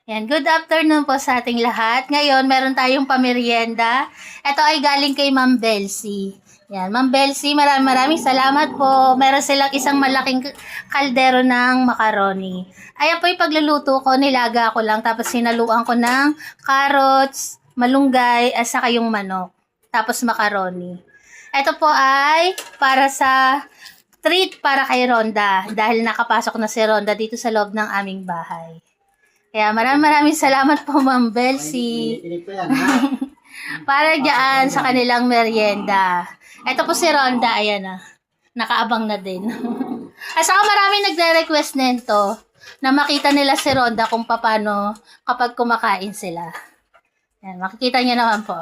Yan, good afternoon po sa ating lahat. Ngayon, meron tayong pamerienda. Ito ay galing kay Ma'am Belsie. Yan, Ma'am Belsie, maraming salamat po. Meron silang isang malaking kaldero ng macaroni. Ayan po yung pagluluto ko, nilaga ko lang. Tapos sinaluan ko ng carrots, malunggay, at saka yung manok. Tapos macaroni. Ito po ay para sa treat para kay Rhonda. Dahil nakapasok na si Rhonda dito sa loob ng aming bahay. Kaya maraming salamat po, Ma'am Belsie. Para dyan sa kanilang merienda. Ito po si Rhonda, ayan na. Nakaabang na din. At saka maraming nagre-request nito na makita nila si Rhonda kung paano kapag kumakain sila. Ayan, makikita niyo naman po.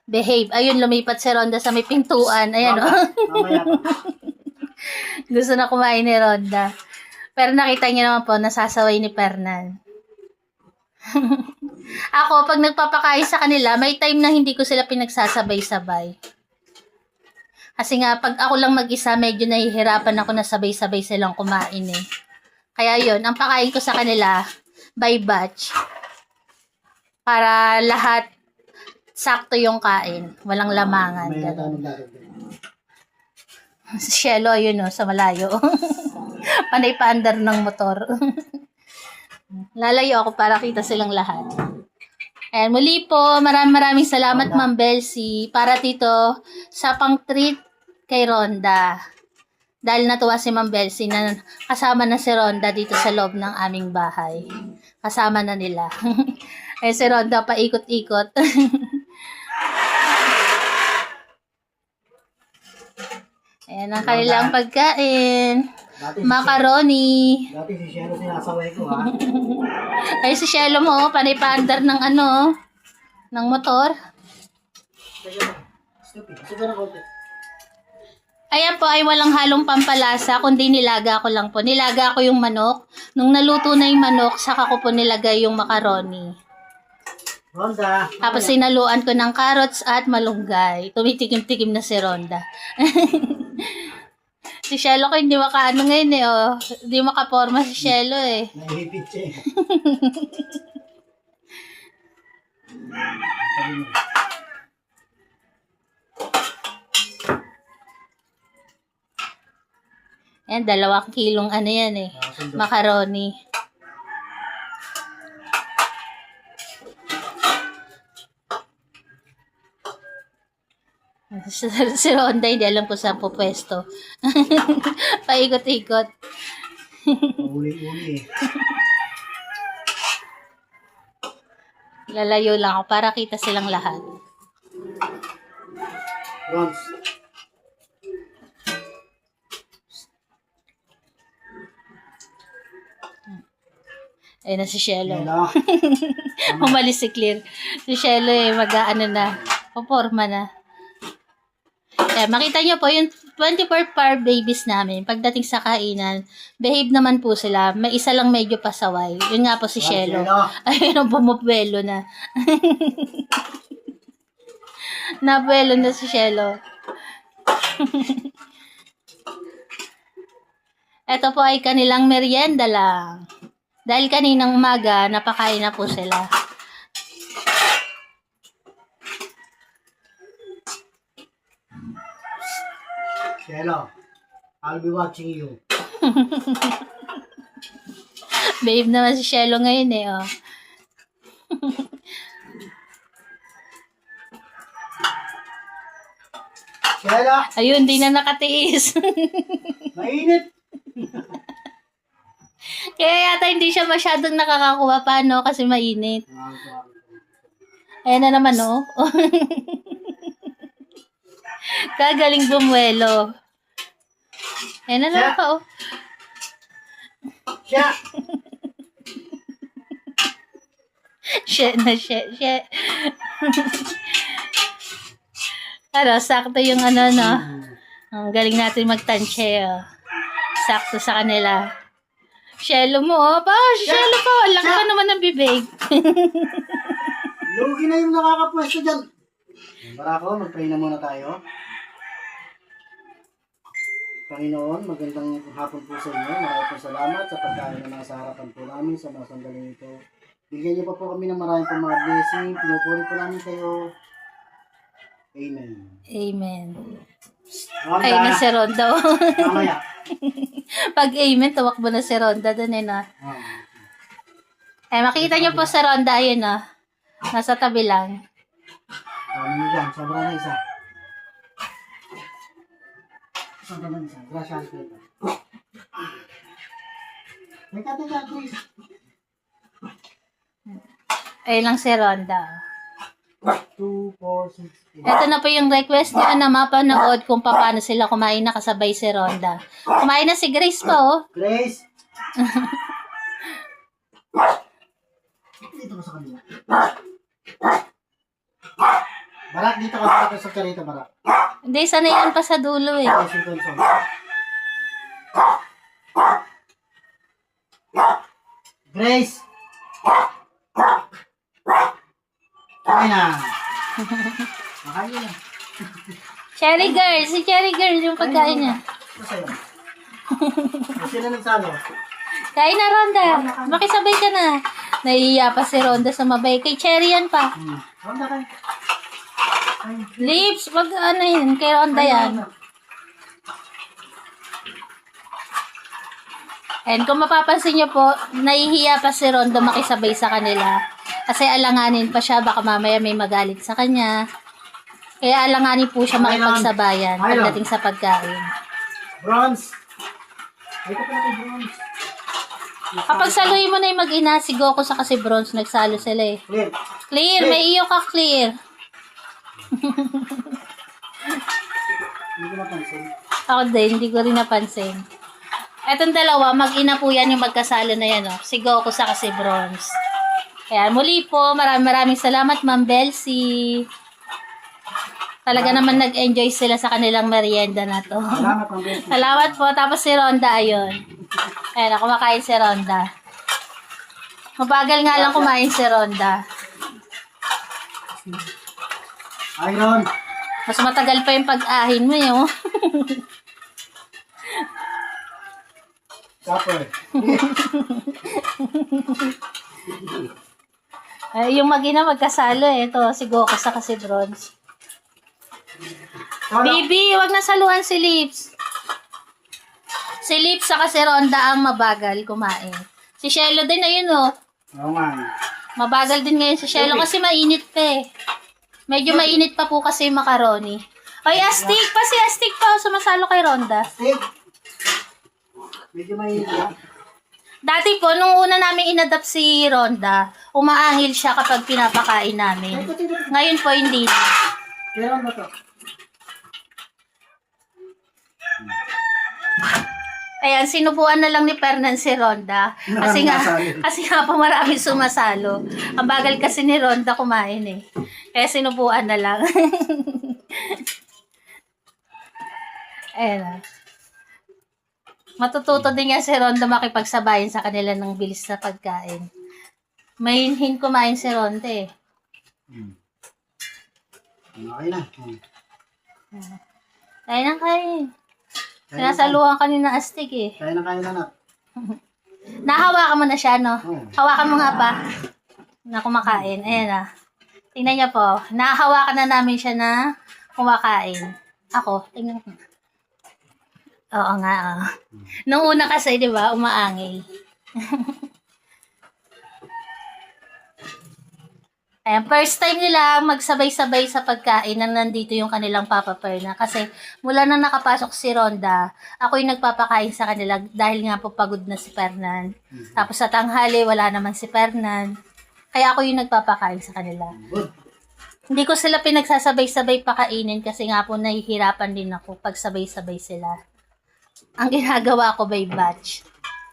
Behave. Ayun, lumipat si Rhonda sa may pintuan. Ayan, o. Gusto na kumain ni Rhonda. Pero nakita niyo naman po, nasasaway ni Fernan. Ako, pag nagpapakain sa kanila, may time na hindi ko sila pinagsasabay-sabay. Kasi nga, pag ako lang mag-isa, medyo nahihirapan ako na sabay-sabay silang kumain eh. Kaya yun, ang pakain ko sa kanila, by batch. Para lahat, sakto yung kain. Walang lamangan. Si Shelo, yun o, sa malayo. Panay pa-under ng motor. Lalayo ako para kita silang lahat. Ayan, muli po, maraming salamat Ma'am Belsie para dito sa pang-treat kay Rhonda. Dahil natuwa si Ma'am Belsie na kasama na si Rhonda dito sa loob ng aming bahay. Kasama na nila. Eh si Rhonda paikot-ikot. Ayan ang kanilang pagkain. Macaroni. Dati si Shelo sinasaway ko, ha? Ay, si Shelo mo, panay pa-under ng ng motor. Ayan po ay walang halong pampalasa, kundi nilaga ko lang po. Nilaga ko yung manok. Nung naluto na yung manok, saka ko po nilagay yung macaroni. Rhonda. Tapos sinaluan ko ng carrots at malunggay. Tumitikim-tikim na si Rhonda. Si Shelo ko hindi makaano ngayon eh, oh. Hindi makaporma si Shelo eh. Nahihipit siya eh. Ayan, 2 kilong ano yan eh. Macaroni. Si Rhonda, hindi alam ko saan po pwesto. Paikot-ikot. Uli-uli eh. Lalayo lang ako para kita silang lahat. Rons. Ayun na si Shelo. Shelo. Umalis si Clear. Si Shelo eh, mag-ano na. Paporma na. Eh, makita nyo po, yung 24-hour babies namin, pagdating sa kainan, behave naman po sila. May isa lang medyo pasaway. Yun nga po si Shelo. Ayun, bumubuelo na. Nabuelo na si Shelo. Ito po ay kanilang merienda lang. Dahil kaninang umaga, napakain na po sila. Shelo, I'll be watching you. Babe naman si Shelo ngayon eh, oh. Shelo, Ayun, di na nakatiis. mainit. Kaya yata hindi siya masyadong nakakakuha pa, no? Kasi mainit. Ayan na naman, oh. Kagaling bumuelo. Ayan na naman pa, oh. Siya. Shit na shit. Ano, sakto yung ano, no? Ang galing natin magtansye, oh. Sakto sa kanila. Shelo mo, oh. Shelo ko. Laki pa naman ng bibig. Lugi na yung nakakapwesto dyan. Barako, magpahinga muna tayo. Panginoon, magandang hapon po sa inyo. Maraming po salamat sa pagkain na nasa harapan po namin sa mga sandaling ito. Bigyan niyo pa po kami ng maraming po mga blessing. Pinupuri po namin kayo. Amen. Amen. Ronda, Ay, na si Ronda. mamaya. Pag amen, tumakbo na si Ronda dun eh, no? Eh, makita niyo po si Ronda, ayun, no? Nasa tabi lang. Dami dyan, sobra na isa. Sobra na isa. Gracias po ito. May katiga, please. Ayun lang si Ronda. 2, 4, 6, 8. Ito na po yung request niya na mapanood kung paano sila kumain na kasabay si Ronda. Kumain na si Grace pa, oh. Grace! Dito ko sa kanila. Barak, dito ka. Barak, sa karito, Barak. Hindi, sana yan pa sa dulo, eh. Grace, ito, ito. Grace! Kain na. Makain na. Cherry Girl, si Cherry Girl yung pagkain niya. Ito sa'yo. Sino nagsalo? Kain na, Ronda. Makisabay ka na. Nahihiya pa si Ronda sa mabay. Kay Cherry yan pa. Ronda kain. Lips, wag ano yun. Kay Ronda yan. And kung mapapansin niyo po, nahihiya pa si Ronda makisabay sa kanila. Kasi alanganin pa siya, baka mamaya may magalit sa kanya. Kaya alanganin po siya makipagsabayan pagdating sa pagkain. Bronze. Ay, ito pala kay Bronze. Kapag saluhin mo na yung mag-ina, si Goku sa kasi Bronze, nagsalo sila eh. Clear. Clear, may iyo ka, Clear. Hindi ko napansin. Ako din, hindi ko rin napansin. Etong dalawa, mag-ina po yan yung magkasalo na yan, oh. Si Goku sa kasi Bronze. Kaya muli po, maraming salamat, Ma'am Belsie. Talaga naman nag-enjoy sila sa kanilang merienda na to. Salamat, Ma'am Belsie. Salamat po. Tapos si Ronda, ayun. Ayan, kumakain si Ronda. Mabagal nga lang kumain si Ronda. Iron. Mas matagal pa yung pag-ahin mo, yun. Supper. Ay, yung mag-ina magkasalo eh. Ito, si Goku sa kasi Bronze. Baby, wag na saluhan si Lips. Si Lips sa kasi Ronda ang mabagal kumain. Si Shelo din, ayun oh. Oo nga. Mabagal din ngayon si Shelo kasi mainit pa eh. Medyo mainit pa po kasi yung macaroni. Ay, astig pa si Astig pa. Sumasalo kay Ronda. Steak. Medyo mainit na. Dati po, nung una namin inadapt si Ronda, umaangil siya kapag pinapakain namin. Ngayon po, hindi na. Kailan ba ito? Ayan, sinubuan na lang ni Fernan si Ronda. Kasi nga po maraming sumasalo. Ang bagal kasi ni Ronda kumain eh. Kaya sinubuan na lang. Ayan. Matututo din nga si Ronda makipagsabayan sa kanila ng bilis na pagkain. Mahinhin kumain si Ronda eh. Okay na. Kain ng kain. Sinasaluhan ka ni na Astig eh. Kaya na na. Nahawakan mo na siya, no? Oo. Hawakan mo nga pa. Na kumakain. Ayan na. Tingnan niya po. Nahawakan na namin siya na kumakain. Ako, tingnan ko. Oo nga, oh. Nung una kasi, di ba, umaangil. Ayan, first time nila magsabay-sabay sa pagkain na nandito yung kanilang Papa Perna. Kasi mula nang nakapasok si Ronda, ako yung nagpapakain sa kanila dahil nga po pagod na si Fernan. Tapos sa tanghali, wala naman si Fernan. Kaya ako yung nagpapakain sa kanila. Good. Hindi ko sila pinagsasabay-sabay pakainin kasi nga po nahihirapan din ako pag sabay-sabay sila. Ang ginagawa ko by batch.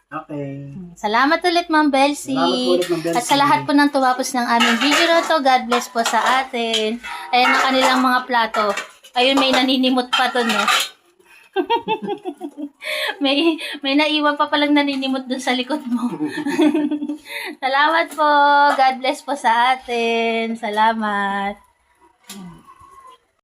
Okay. Salamat ulit, Ma'am Belsie. Salamat po ulit, Ma'am Belsie. At sa lahat po ng tumapos ng aming video na to, God bless po sa atin. Ayan ang kanilang mga plato. Ayun, may naninimot pa to, no? may naiwan pa palang naninimot dun sa likod mo. Salamat po. God bless po sa atin. Salamat.